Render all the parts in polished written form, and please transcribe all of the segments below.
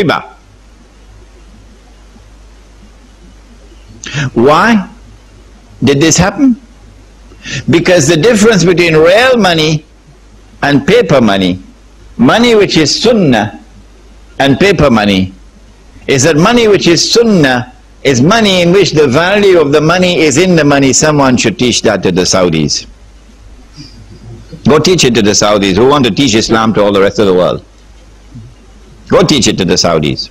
Riba. Why did this happen? Because the difference between real money and paper money, money which is sunnah and paper money, is that money which is sunnah is money in which the value of the money is in the money. Someone should teach that to the Saudis. Go teach it to the Saudis who want to teach Islam to all the rest of the world. Go teach it to the Saudis.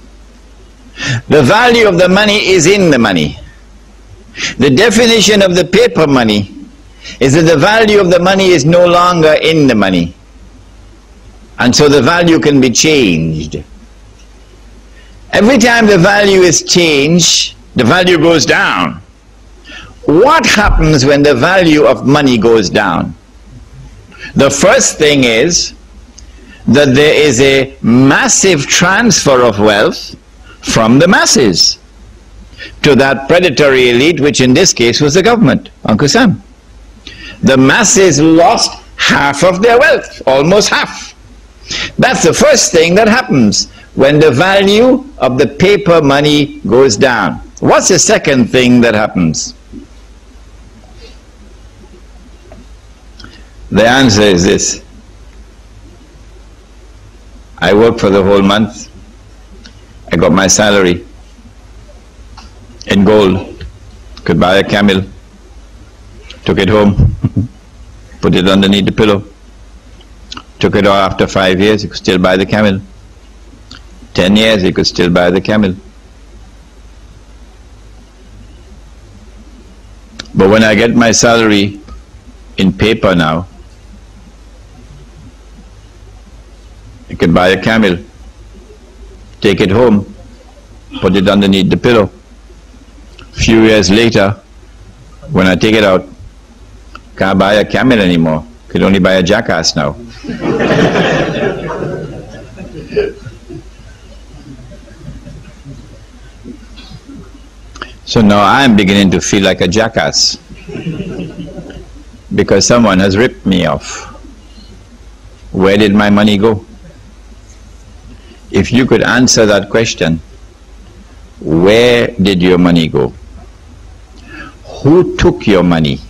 The value of the money is in the money. The definition of the paper money is that the value of the money is no longer in the money. And so the value can be changed. Every time the value is changed, the value goes down. What happens when the value of money goes down? The first thing is that there is a massive transfer of wealth from the masses to that predatory elite, which in this case was the government, Uncle Sam. The masses lost half of their wealth, almost half. That's the first thing that happens when the value of the paper money goes down. What's the second thing that happens? The answer is this. I worked for the whole month. I got my salary in gold. Could buy a camel. Took it home. Put it underneath the pillow. Took it out after 5 years. You could still buy the camel. 10 years, you could still buy the camel. But when I get my salary in paper now, I can buy a camel, take it home, put it underneath the pillow. Few years later, when I take it out, can't buy a camel anymore. Could only buy a jackass now. So now I am beginning to feel like a jackass because someone has ripped me off. Where did my money go? If you could answer that question, where did your money go? Who took your money?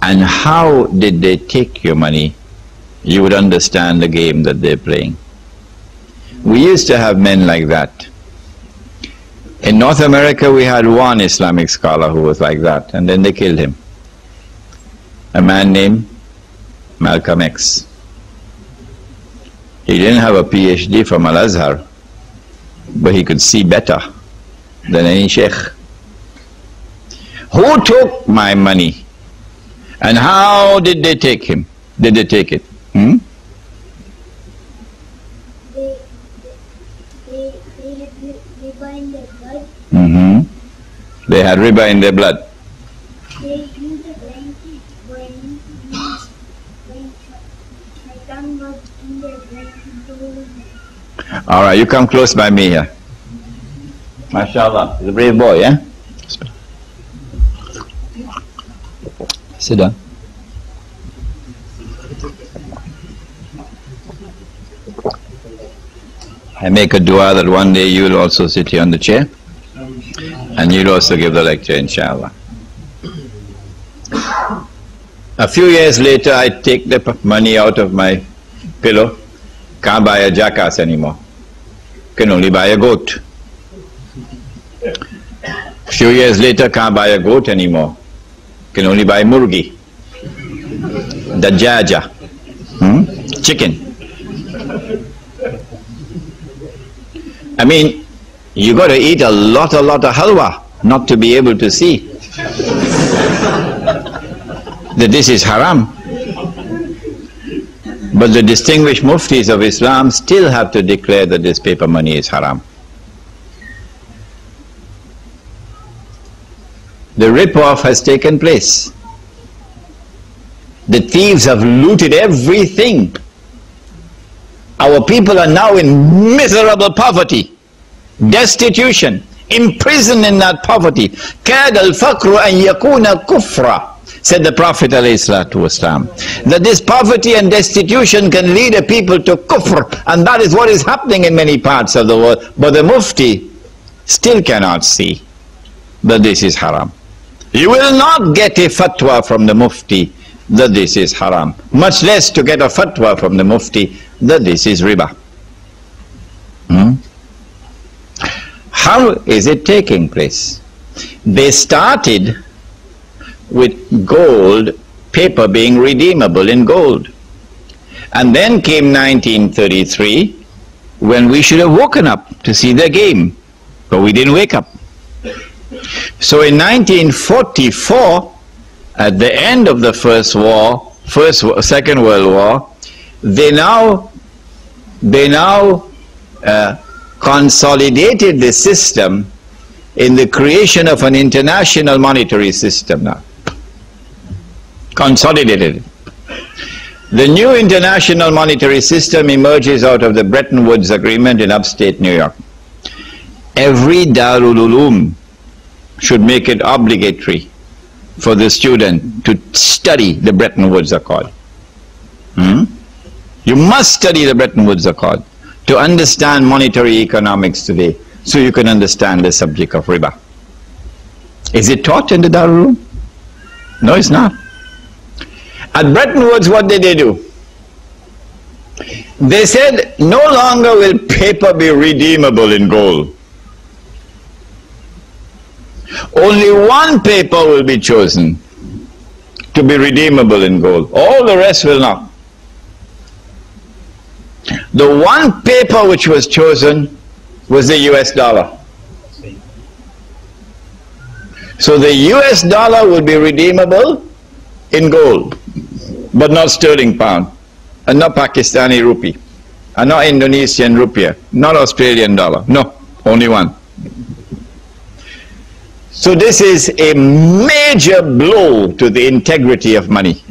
And how did they take your money? You would understand the game that they're playing. We used to have men like that. In North America, we had one Islamic scholar who was like that, and then they killed him. A man named Malcolm X. He didn't have a PhD from Al-Azhar, but he could see better than any Sheikh. Who took my money? And how did they take him? Did they take it? They had riba in their blood. They used a blanket when Shaitan was in their blanket. Alright, you come close by me here. MashaAllah, he's a brave boy, eh? Sit down. I make a dua that one day you will also sit here on the chair. And you'll also give the lecture, inshallah. A few years later, I take the money out of my pillow. Can't buy a jackass anymore. Can only buy a goat. A few years later, can't buy a goat anymore. Can only buy murgi. Dajaja. Chicken. I mean, you got to eat a lot of halwa not to be able to see that this is haram. But the distinguished muftis of Islam still have to declare that this paper money is haram. The rip-off has taken place. The thieves have looted everything. Our people are now in miserable poverty. Destitution, imprisoned in that poverty. كاد الفقر أن يكون كفرا. said the Prophet ﷺ, that this poverty and destitution can lead a people to kufr, and that is what is happening in many parts of the world. But the Mufti still cannot see that this is haram. You will not get a fatwa from the Mufti that this is haram, much less to get a fatwa from the Mufti that this is riba. How is it taking place? They started with gold, paper being redeemable in gold. And then came 1933, when we should have woken up to see the game, but we didn't wake up. So in 1944, at the end of the Second World War, they now consolidated the system in the creation of an international monetary system now. Consolidated. The new international monetary system emerges out of the Bretton Woods Agreement in upstate New York. Every Darul Uloom should make it obligatory for the student to study the Bretton Woods Accord. You must study the Bretton Woods Accord to understand monetary economics today, so you can understand the subject of riba. Is it taught in the Darul Uloom? No, it's not. At Bretton Woods, what did they do? They said, no longer will paper be redeemable in gold. Only one paper will be chosen to be redeemable in gold. All the rest will not. The one paper which was chosen was the US dollar. So the US dollar will be redeemable in gold, but not sterling pound, and not Pakistani rupee, and not Indonesian rupiah, not Australian dollar. No, only one. So this is a major blow to the integrity of money.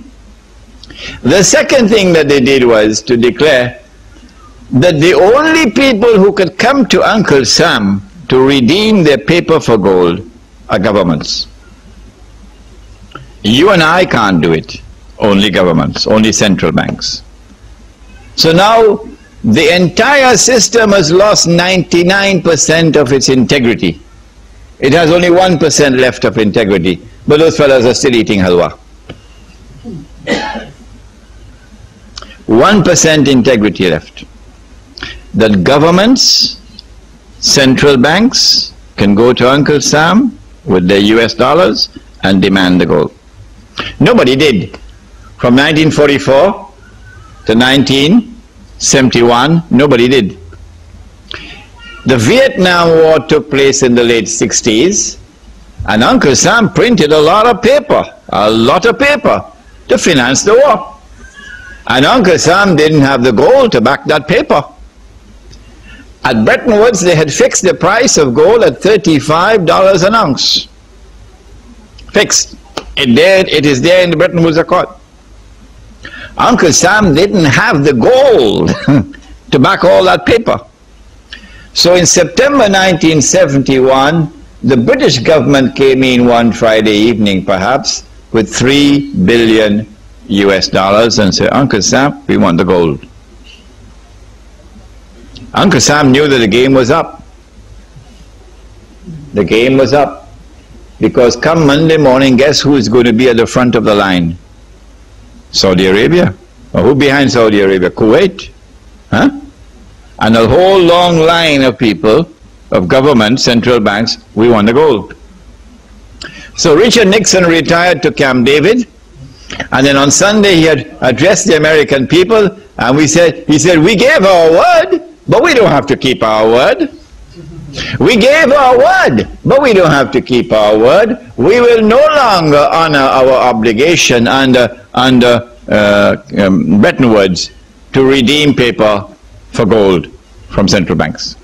The second thing that they did was to declare that the only people who could come to Uncle Sam to redeem their paper for gold are governments. You and I can't do it. Only governments, only central banks. So now the entire system has lost 99% of its integrity. It has only 1% left of integrity, but those fellows are still eating halwa. 1% integrity left. That governments, central banks can go to Uncle Sam with their US dollars and demand the gold. Nobody did. From 1944 to 1971, nobody did. The Vietnam War took place in the late 60s, and Uncle Sam printed a lot of paper to finance the war. And Uncle Sam didn't have the gold to back that paper. At Bretton Woods, they had fixed the price of gold at $35 an ounce. Fixed. It is there in the Bretton Woods Accord. Uncle Sam didn't have the gold to back all that paper. So in September 1971, the British government came in one Friday evening perhaps with $3 billion and said, Uncle Sam, we want the gold. Uncle Sam knew that the game was up. The game was up. Because come Monday morning, guess who is going to be at the front of the line? Saudi Arabia. Or who behind Saudi Arabia? Kuwait. Huh? And a whole long line of people, of government, central banks, we want the gold. So Richard Nixon retired to Camp David, and then on Sunday he had addressed the American people, and he said, we gave our word, but we don't have to keep our word. We gave our word, but we don't have to keep our word. We will no longer honor our obligation under Bretton Woods to redeem paper for gold from central banks.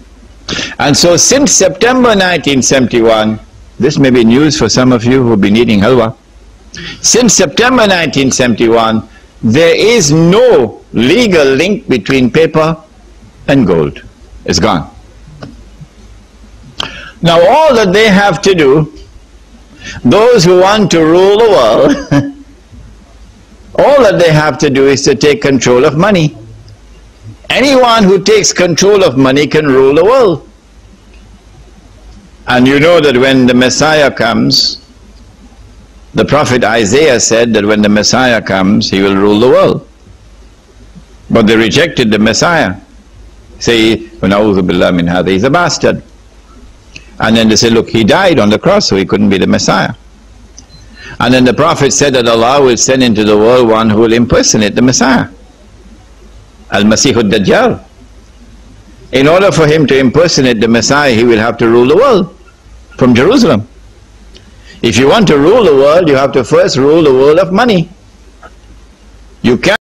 And so since September 1971, this may be news for some of you who have been eating halwa. Since September 1971, there is no legal link between paper and gold. It's gone. Now all that they have to do, those who want to rule the world, All that they have to do is to take control of money. Anyone who takes control of money can rule the world. And you know that when the Messiah comes, the Prophet Isaiah said that when the Messiah comes, he will rule the world. But they rejected the Messiah. Say, "Na'udhu billah min hadha," he's a bastard. And then they say, look, he died on the cross, so he couldn't be the Messiah. And then the Prophet said that Allah will send into the world one who will impersonate the Messiah, Al-Masih al-Dajjal. In order for him to impersonate the Messiah, he will have to rule the world from Jerusalem. If you want to rule the world, you have to first rule the world of money. You can't